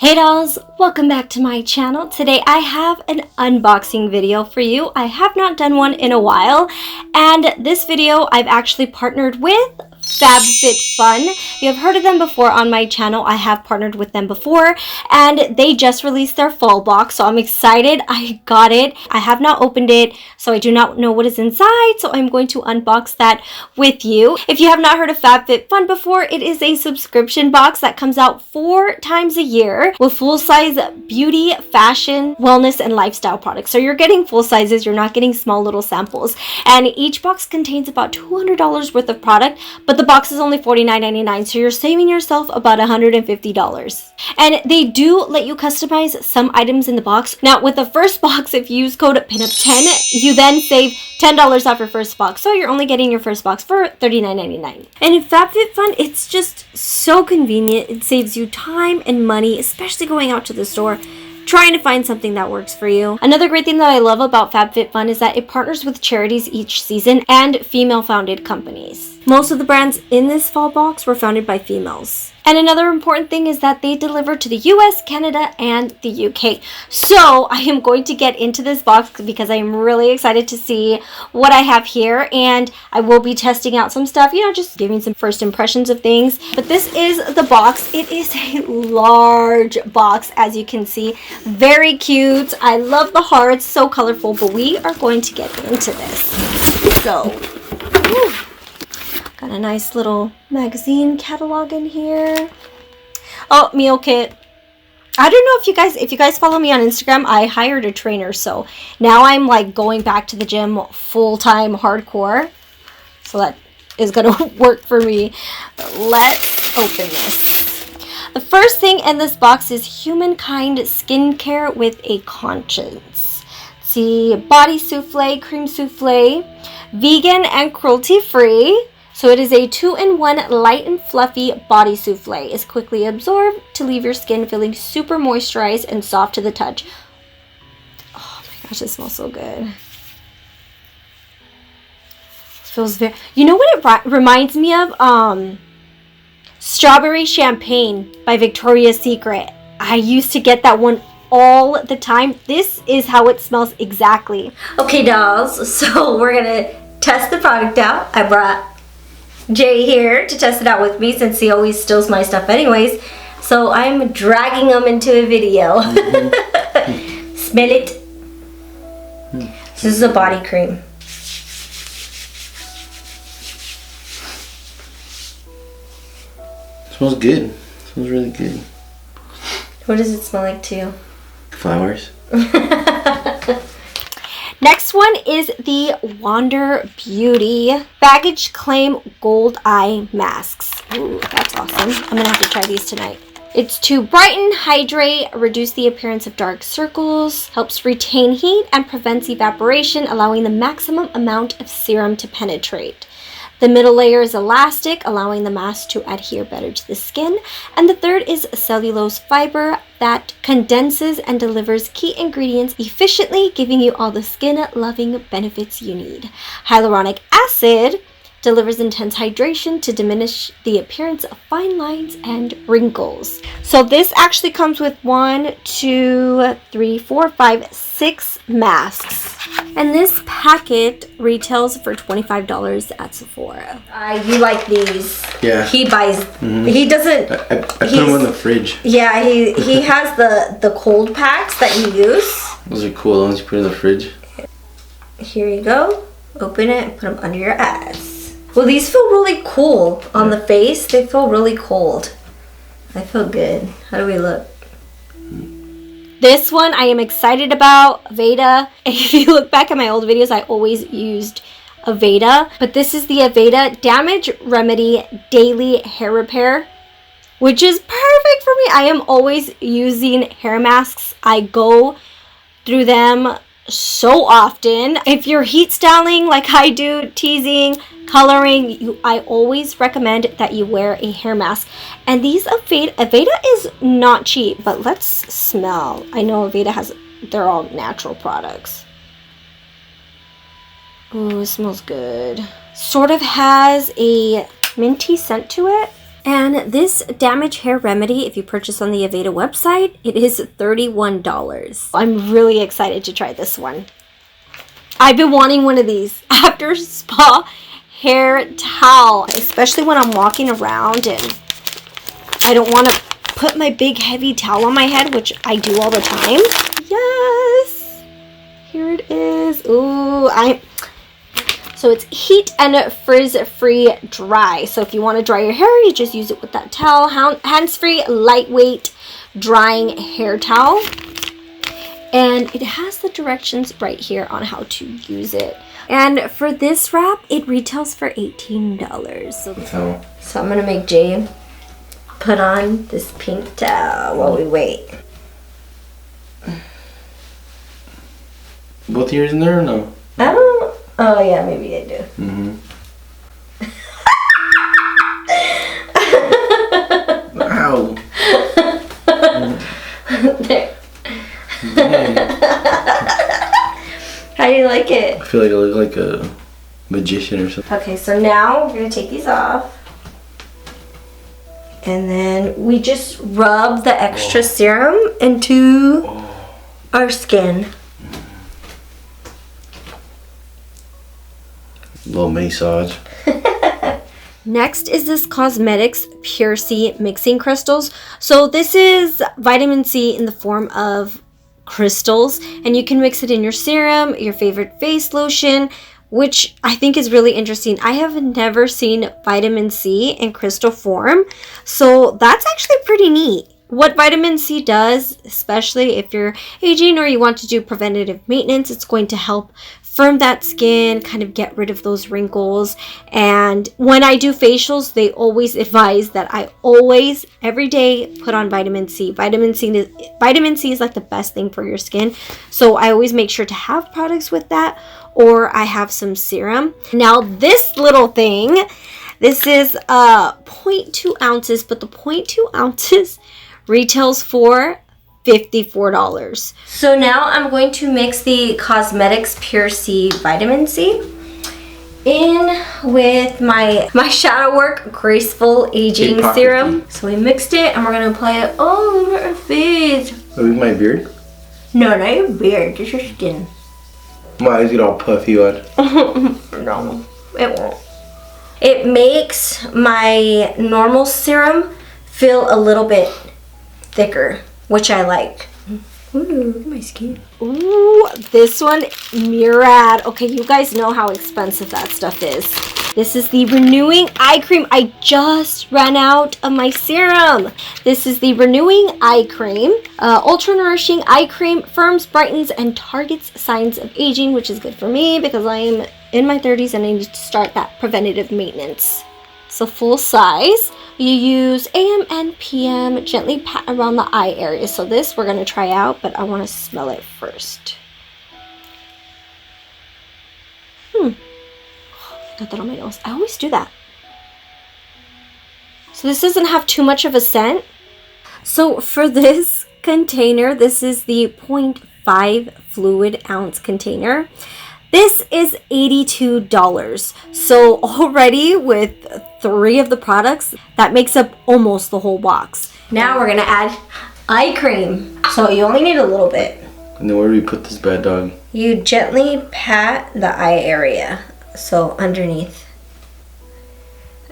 Hey dolls, welcome back to my channel. Today I have an unboxing video for you. I have not done one in a while, and this video I've actually partnered with FabFitFun. You have heard of them before on my channel. I have partnered with them before, and they just released their fall box, so I'm excited. I got it. I have not opened it, so I do not know what is inside, so I'm going to unbox that with you. If you have not heard of FabFitFun before, it is a subscription box that comes out 4 times a year with full-size beauty, fashion, wellness, and lifestyle products. So you're getting full sizes, you're not getting small little samples, and each box contains about $200 worth of product, but the box is only $49.99, so you're saving yourself about $150. And they do let you customize some items in the box. Now with the first box, if you use code PINUP10, you then save $10 off your first box, so you're only getting your first box for $39.99. And in FabFitFun, it's just so convenient. It saves you time and money, especially going out to the store trying to find something that works for you. Another great thing that I love about FabFitFun is that it partners with charities each season and female-founded companies. Most of the brands in this fall box were founded by females. And another important thing is that they deliver to the US, Canada, and the UK. So I am going to get into this box because I am really excited to see what I have here. And I will be testing out some stuff, just giving some first impressions of things. But this is the box. It is a large box, as you can see. Very cute. I love the hearts, so colorful. But we are going to get into this. So, whew. Got a nice little magazine catalog in here. Oh, meal kit. I don't know if you guys follow me on Instagram, I hired a trainer, so now I'm like going back to the gym full-time hardcore. So that is gonna work for me. But let's open this. The first thing in this box is Humankind Skincare with a Conscience. Let's see, body souffle, cream souffle, vegan and cruelty-free. So it is a 2-in-1 light and fluffy body souffle. It's quickly absorbed to leave your skin feeling super moisturized and soft to the touch. Oh my gosh, it smells so good. It feels very... You know what it reminds me of? Strawberry Champagne by Victoria's Secret. I used to get that one all the time. This is how it smells exactly. Okay, dolls, so we're gonna test the product out. I brought Jay here to test it out with me since he always steals my stuff anyways. So I'm dragging him into a video. Smell it. This is a body cream. It smells good. It smells really good. What does it smell like to you? Flowers. Next one is the Wander Beauty Baggage Claim Gold Eye Masks. Ooh, that's awesome. I'm going to have to try these tonight. It's to brighten, hydrate, reduce the appearance of dark circles, helps retain heat, and prevents evaporation, allowing the maximum amount of serum to penetrate. The middle layer is elastic, allowing the mask to adhere better to the skin. And the third is cellulose fiber that condenses and delivers key ingredients efficiently, giving you all the skin-loving benefits you need. Hyaluronic acid delivers intense hydration to diminish the appearance of fine lines and wrinkles. So this actually comes with 6 masks. And this packet retails for $25 at Sephora. You like these. Yeah. He buys, he doesn't. I put them in the fridge. Yeah, he has the cold packs that you use. Those are cool, the ones you put in the fridge. Here you go. Open it and put them under your eyes. Well, these feel really cool on the face. They feel really cold. I feel good. How do we look? This one I am excited about, Aveda. If you look back at my old videos, I always used Aveda. But this is the Aveda Damage Remedy Daily Hair Repair, which is perfect for me. I am always using hair masks. I go through them so often. If you're heat styling like I do, teasing, coloring, I always recommend that you wear a hair mask. And these Aveda is not cheap, but let's smell. I know Aveda they're all natural products. Ooh, it smells good. Sort of has a minty scent to it. And this damage hair remedy, if you purchase on the Aveda website, it is $31. I'm really excited to try this one. I've been wanting one of these after spa hair towel, especially when I'm walking around and I don't want to put my big heavy towel on my head, which I do all the time. Yes, here it is. Ooh, so it's heat and frizz-free dry. So if you want to dry your hair, you just use it with that towel. Hands-free, lightweight, drying hair towel. And it has the directions right here on how to use it. And for this wrap, it retails for $18. So I'm going to make Jay put on this pink towel while we wait. Both ears in there or no? I don't. Oh yeah, maybe I do. Ow. There. How do you like it? I feel like I look like a magician or something. Okay, so now we're gonna take these off. And then we just rub the extra serum into our skin. Little massage. Next is this Cosmetics Pure C mixing crystals. So this is vitamin C in the form of crystals, and you can mix it in your serum, your favorite face lotion, which I think is really interesting. I have never seen vitamin C in crystal form, so that's actually pretty neat. What vitamin C does, especially if you're aging or you want to do preventative maintenance, it's going to help firm that skin, kind of get rid of those wrinkles. And when I do facials, they always advise that I always, every day, put on vitamin C. Vitamin C is like the best thing for your skin. So I always make sure to have products with that, or I have some serum. Now this little thing, this is 0.2 ounces, but the 0.2 ounces retails for $54. So now I'm going to mix the Cosmetics Pure C Vitamin C in with my Shadow Work Graceful Aging Serum. So we mixed it and we're going to apply it all over our face. Maybe my beard? No, not your beard, just your skin. My eyes get all puffy on. No, it won't. It makes my normal serum feel a little bit thicker, which I like. Ooh, look at my skin. Ooh, this one, Murad. Okay, you guys know how expensive that stuff is. This is the Renewing Eye Cream. I just ran out of my serum. This is the Renewing Eye Cream. Ultra Nourishing Eye Cream firms, brightens, and targets signs of aging, which is good for me because I am in my 30s and I need to start that preventative maintenance. So full size. You use AM and PM, gently pat around the eye area. So this we're going to try out, but I want to smell it first. I got that on my nose. I always do that. So this doesn't have too much of a scent. So for this container, this is the 0.5 fluid ounce container. This is $82. So already with 3 of the products, that makes up almost the whole box. Now we're gonna add eye cream. So you only need a little bit. And then where do we put this bad dog? You gently pat the eye area, so underneath.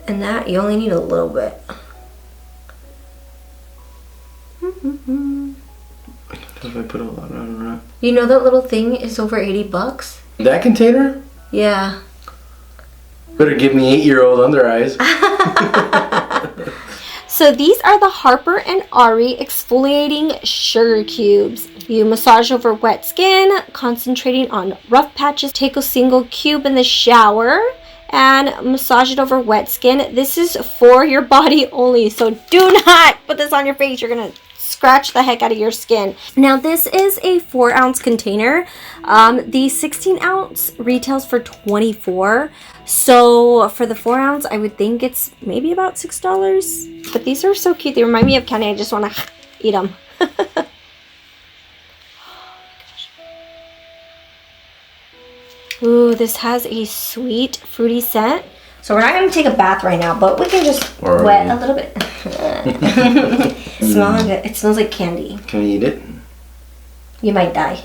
And that, you only need a little bit. If I put a lot on it. You know that little thing is over $80? That container? Yeah. Better give me 8-year-old under eyes. So these are the Harper and Ari exfoliating sugar cubes. You massage over wet skin, concentrating on rough patches. Take a single cube in the shower and massage it over wet skin. This is for your body only, so do not put this on your face. You're gonna scratch the heck out of your skin. Now this is a 4 ounce container. The 16 ounce retails for $24. So for the 4 ounce, I would think it's maybe about $6. But these are so cute. They remind me of Kenny. I just want to eat them. Ooh, this has a sweet, fruity scent. So we're not going to take a bath right now, but we can just wet a little bit. It smells like candy. Can we eat it? You might die.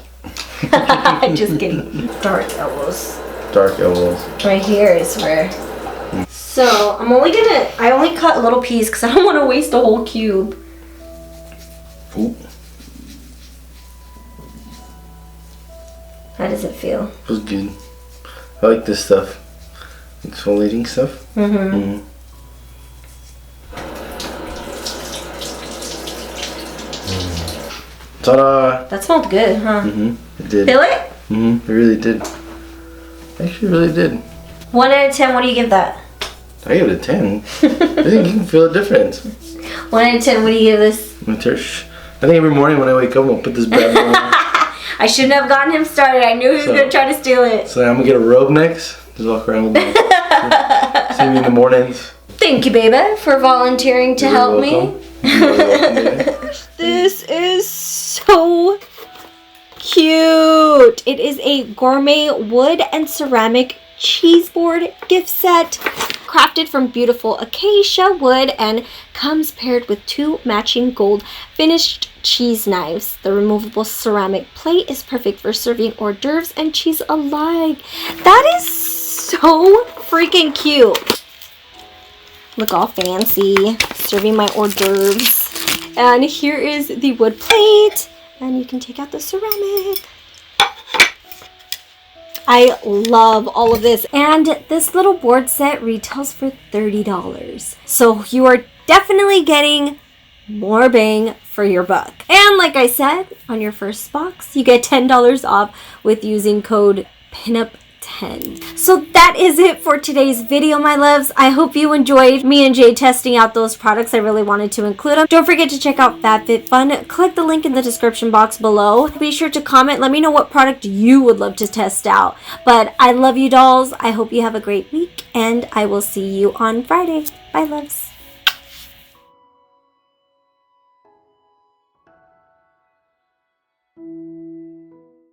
Just kidding. Dark elbows. Dark elbows. Right here is where. So I only cut a little piece because I don't want to waste a whole cube. Ooh. How does it feel? Feels good. I like this stuff. Exfoliating stuff. Mm-hmm. Ta-da! That smelled good, huh? Mm-hmm. It did. Feel it? Mm-hmm. It really did. Actually, really did. 1 out of 10, what do you give that? I give it a 10. I think you can feel a difference. 1 out of 10, what do you give this? I think every morning when I wake up, I'll put this bad boy on. I shouldn't have gotten him started. I knew he was going to try to steal it. So I'm going to get a robe next. Just walk around with me. See me in the mornings. Thank you, baby, for volunteering to help me. This is so cute. It is a gourmet wood and ceramic cheese board gift set. Crafted from beautiful acacia wood and comes paired with 2 matching gold finished cheese knives. The removable ceramic plate is perfect for serving hors d'oeuvres and cheese alike. That is so freaking cute. Look all fancy, serving my hors d'oeuvres. And here is the wood plate, and you can take out the ceramic. I love all of this, and this little board set retails for $30. So you are definitely getting more bang for your buck. And like I said, on your first box, you get $10 off with using code PINUP10. So that is it for today's video, my loves. I hope you enjoyed me and Jay testing out those products. I really wanted to include them. Don't forget to check out FabFitFun. Click the link in the description box below. Be sure to comment. Let me know what product you would love to test out. But I love you, dolls. I hope you have a great week, and I will see you on Friday. Bye, loves.